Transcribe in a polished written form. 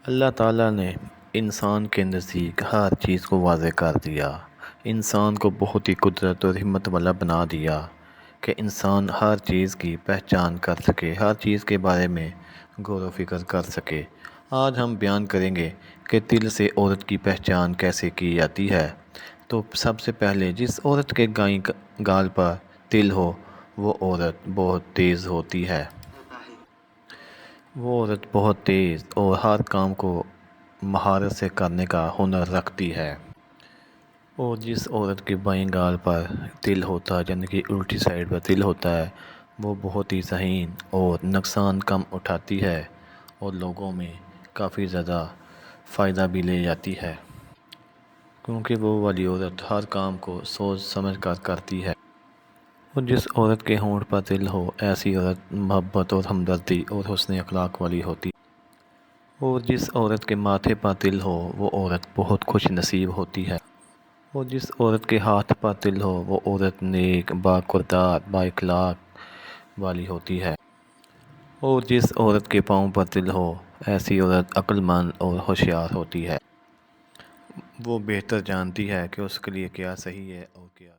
اللہ تعالیٰ نے انسان کے نزدیک ہر چیز کو واضح کر دیا۔ انسان کو بہت ہی قدرت اور ہمت والا بنا دیا کہ انسان ہر چیز کی پہچان کر سکے، ہر چیز کے بارے میں غور و فکر کر سکے۔ آج ہم بیان کریں گے کہ تل سے عورت کی پہچان کیسے کی جاتی ہے۔ تو سب سے پہلے جس عورت کے گال پر تل ہو وہ عورت بہت تیز ہوتی ہے۔ وہ عورت بہت تیز اور ہر کام کو مہارت سے کرنے کا ہنر رکھتی ہے۔ اور جس عورت کے بائیں گال پر تل ہوتا ہے، یعنی کہ الٹی سائڈ پر تل ہوتا ہے، وہ بہت ہی ذہین اور نقصان کم اٹھاتی ہے اور لوگوں میں کافی زیادہ فائدہ بھی لے جاتی ہے، کیونکہ وہ والی عورت ہر کام کو سوچ سمجھ کر کرتی ہے۔ اور جس عورت کے ہونٹ پر تل ہو، ایسی عورت محبت اور ہمدردی اور حسن اخلاق والی ہوتی ہے۔ اور جس عورت کے ماتھے پر تل ہو وہ عورت بہت خوش نصیب ہوتی ہے۔ اور جس عورت کے ہاتھ پر تل ہو وہ عورت نیک، با کردار، با اخلاق والی ہوتی ہے۔ اور جس عورت کے پاؤں پر تل ہو ایسی عورت عقل مند اور ہوشیار ہوتی ہے۔ وہ بہتر جانتی ہے کہ اس کے لیے کیا صحیح ہے اور کیا